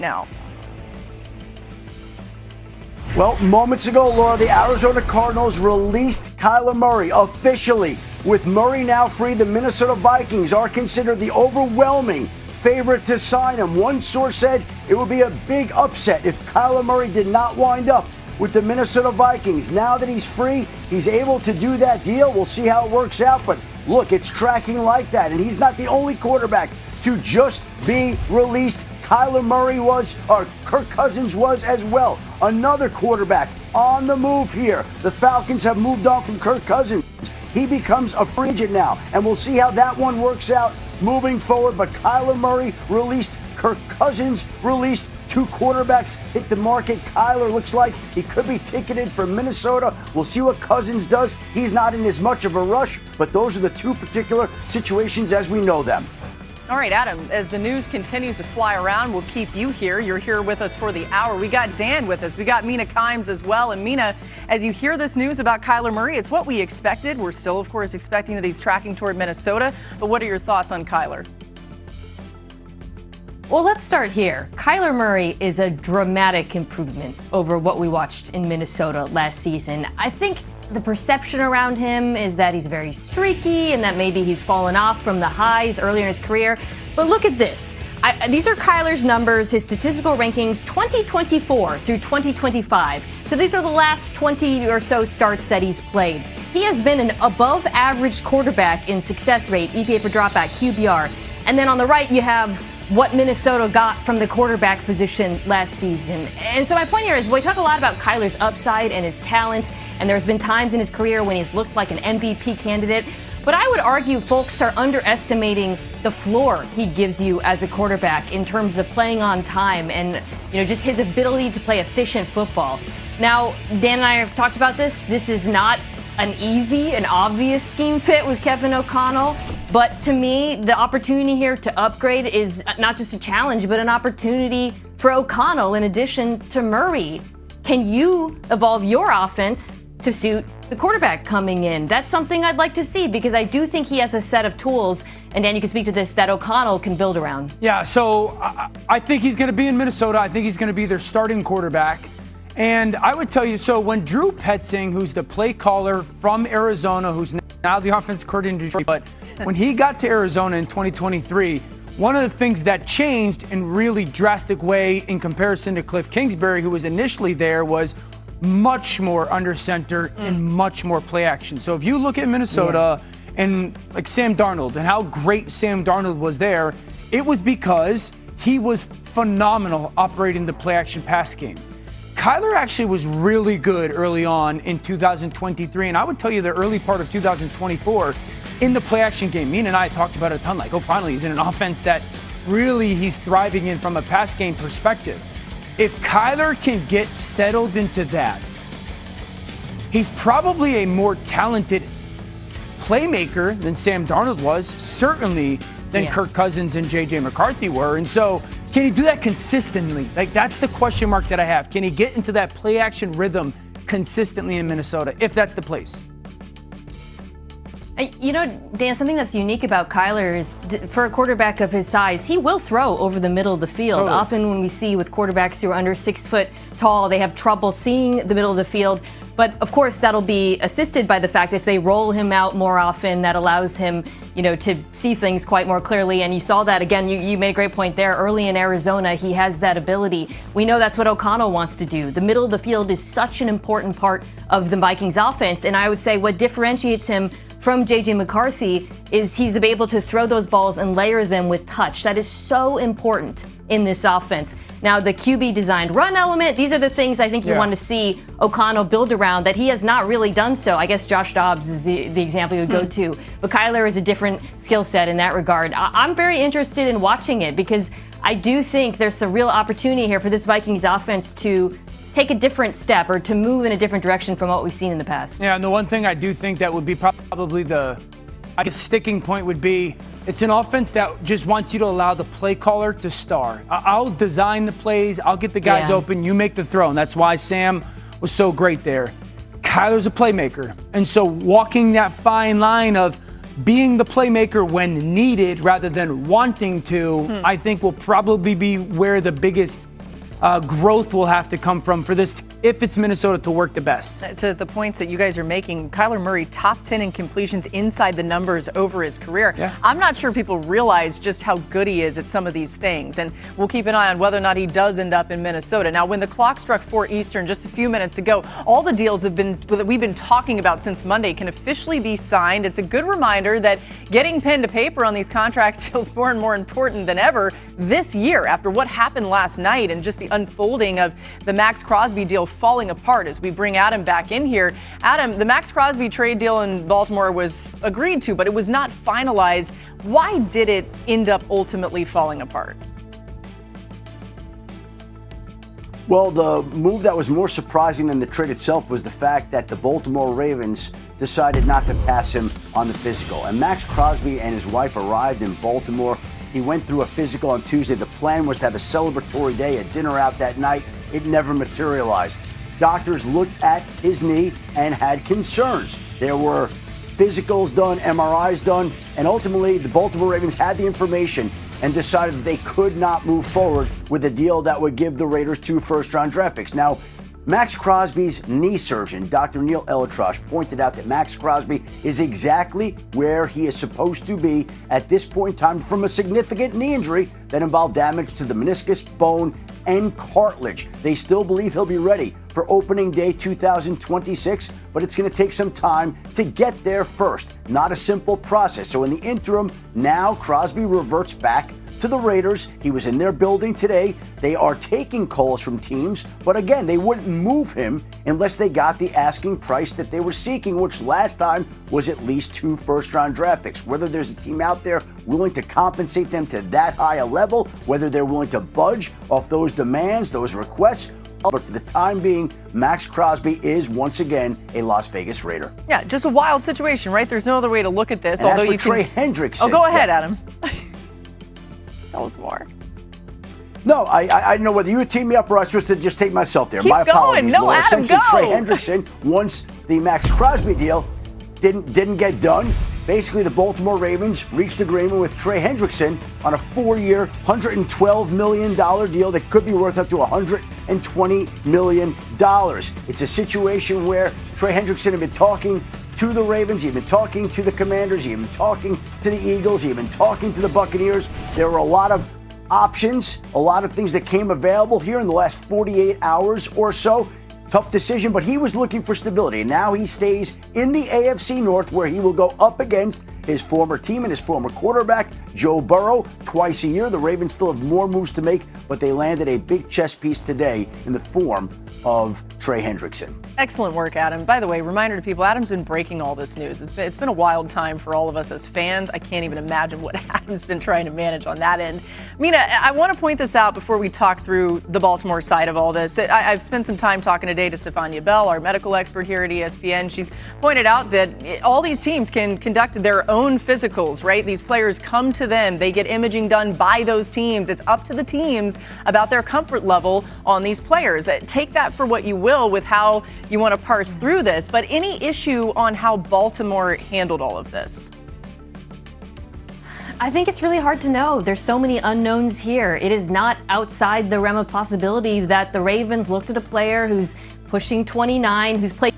now. Well, moments ago, Laura, the Arizona Cardinals released Kyler Murray officially. With Murray now free, the Minnesota Vikings are considered the overwhelming favorite to sign him. One source said it would be a big upset if Kyler Murray did not wind up with the Minnesota Vikings. Now that he's free, he's able to do that deal. We'll see how it works out. But look, it's tracking like that. And he's not the only quarterback to just be released. Kyler Murray was, or Kirk Cousins was as well. Another quarterback on the move here. The Falcons have moved on from Kirk Cousins. He becomes a free agent now, and we'll see how that one works out moving forward. But Kyler Murray released, Kirk Cousins released. Two quarterbacks hit the market. Kyler looks like he could be ticketed for Minnesota. We'll see what Cousins does. He's not in as much of a rush, but those are the two particular situations as we know them. All right, Adam, as the news continues to fly around, we'll keep you here. You're here with us for the hour. We got Dan with us. We got Mina Kimes as well. And Mina, as you hear this news about Kyler Murray, it's what we expected. We're still, of course, expecting that he's tracking toward Minnesota. But what are your thoughts on Kyler? Well, let's start here. Kyler Murray is a dramatic improvement over what we watched in Minnesota last season. I think the perception around him is that he's very streaky and that maybe he's fallen off from the highs earlier in his career. But look at this. These are Kyler's numbers, his statistical rankings 2024 through 2025. So these are the last 20 or so starts that he's played. He has been an above average quarterback in success rate, EPA per dropback, QBR. And then on the right, you have what Minnesota got from the quarterback position last season. And so my point here is we talk a lot about Kyler's upside and his talent, and there's been times in his career when he's looked like an MVP candidate. But I would argue folks are underestimating the floor he gives you as a quarterback in terms of playing on time and, just his ability to play efficient football. Now, Dan and I have talked about this. This is not an easy and obvious scheme fit with Kevin O'Connell. But to me, the opportunity here to upgrade is not just a challenge, but an opportunity for O'Connell in addition to Murray. Can you evolve your offense to suit the quarterback coming in? That's something I'd like to see because I do think he has a set of tools, and Dan, you can speak to this, that O'Connell can build around. Yeah, so I think he's going to be in Minnesota. I think he's going to be their starting quarterback. And I would tell you, so when Drew Petzing, who's the play caller from Arizona, who's now the offensive coordinator in Detroit, but when he got to Arizona in 2023, one of the things that changed in really drastic way in comparison to Cliff Kingsbury, who was initially there, was much more under center and much more play action. So if you look at Minnesota and like Sam Darnold and how great Sam Darnold was there, it was because he was phenomenal operating the play action pass game. Kyler actually was really good early on in 2023, and I would tell you the early part of 2024 in the play action game. Mina and I talked about it a ton, like, oh, finally he's in an offense that really he's thriving in from a pass game perspective. If Kyler can get settled into that, he's probably a more talented playmaker than Sam Darnold was, certainly than Kirk Cousins and J.J. McCarthy were. And so can he do that consistently? Like, that's the question mark that I have. Can he get into that play action rhythm consistently in Minnesota, if that's the place? Dan, something that's unique about Kyler is for a quarterback of his size, he will throw over the middle of the field. Totally. Often when we see with quarterbacks who are under 6 foot tall, they have trouble seeing the middle of the field. But of course, that'll be assisted by the fact if they roll him out more often, that allows him, to see things quite more clearly. And you saw that again. You made a great point there. Early in Arizona, he has that ability. We know that's what O'Connell wants to do. The middle of the field is such an important part of the Vikings offense. And I would say what differentiates him from J.J. McCarthy is he's able to throw those balls and layer them with touch. That is so important in this offense. Now, the QB designed run element, these are the things I think you want to see O'Connell build around that he has not really done so. I guess Josh Dobbs is the example you would go to. But Kyler is a different skill set in that regard. I'm very interested in watching it because I do think there's a real opportunity here for this Vikings offense to take a different step or to move in a different direction from what we've seen in the past. Yeah, and the one thing I do think that would be probably the sticking point would be it's an offense that just wants you to allow the play caller to star. I'll design the plays, I'll get the guys open, you make the throw, and that's why Sam was so great there. Kyler's a playmaker, and so walking that fine line of being the playmaker when needed rather than wanting to, I think will probably be where the biggest growth will have to come from for this if it's Minnesota to work the best. To the points that you guys are making, Kyler Murray, top 10 in completions inside the numbers over his career. Yeah. I'm not sure people realize just how good he is at some of these things, and we'll keep an eye on whether or not he does end up in Minnesota. Now, when the clock struck 4 Eastern just a few minutes ago, all the deals that we've been talking about since Monday can officially be signed. It's a good reminder that getting pen to paper on these contracts feels more and more important than ever this year after what happened last night and just the unfolding of the Max Crosby deal falling apart. As we bring Adam back in here, Adam, the Max Crosby trade deal in Baltimore was agreed to, but it was not finalized. Why did it end up ultimately falling apart? Well, the move that was more surprising than the trade itself was the fact that the Baltimore Ravens decided not to pass him on the physical. And Max Crosby and his wife arrived in Baltimore. He went through a physical on Tuesday. The plan was to have a celebratory day, a dinner out that night. It never materialized. Doctors looked at his knee and had concerns. There were physicals done, MRIs done, and ultimately the Baltimore Ravens had the information and decided that they could not move forward with a deal that would give the Raiders 2 first-round draft picks. Now, Max Crosby's knee surgeon, Dr. Neil Elitrosh, pointed out that Max Crosby is exactly where he is supposed to be at this point in time from a significant knee injury that involved damage to the meniscus, bone, and cartilage. They still believe he'll be ready for opening day 2026, but it's going to take some time to get there first. Not a simple process. So in the interim, now Crosby reverts back to the Raiders. He was in their building today. They are taking calls from teams, but again, they wouldn't move him unless they got the asking price that they were seeking, which last time was at least 2 first-round draft picks. Whether there's a team out there willing to compensate them to that high a level, whether they're willing to budge off those demands, those requests, but for the time being, Max Crosby is once again a Las Vegas Raider. Yeah, just a wild situation, right? There's no other way to look at this. And although as for you Trey can... Hendrickson. Oh, go ahead, Adam. Tell us more. No, I didn't know whether you would team me up or I was supposed to just take myself there. Keep My apologies. going. No, Laura. Adam, Essentially, go. Trey Hendrickson, once the Max Crosby deal didn't get done, basically the Baltimore Ravens reached agreement with Trey Hendrickson on a 4-year, $112 million deal that could be worth up to $120 million. It's a situation where Trey Hendrickson had been talking to the Ravens, he'd been talking to the Commanders, he'd been talking to the Eagles, he'd been talking to the Buccaneers. There were a lot of options, a lot of things that came available here in the last 48 hours or so. Tough decision, but he was looking for stability. Now he stays in the AFC North, where he will go up against his former team and his former quarterback, Joe Burrow, twice a year. The Ravens still have more moves to make, but they landed a big chess piece today in the form of Trey Hendrickson. Excellent work, Adam. By the way, reminder to people, Adam's been breaking all this news. It's been a wild time for all of us as fans. I can't even imagine what Adam's been trying to manage on that end. Mina, I want to point this out before we talk through the Baltimore side of all this. I've spent some time talking today to Stefania Bell, our medical expert here at ESPN. She's pointed out that all these teams can conduct their own physicals, right? These players come to them. They get imaging done by those teams. It's up to the teams about their comfort level on these players. Take that for what you will with how you want to parse through this, but any issue on how Baltimore handled all of this? I think it's really hard to know. There's so many unknowns here. It is not outside the realm of possibility that the Ravens looked at a player who's pushing 29, who's played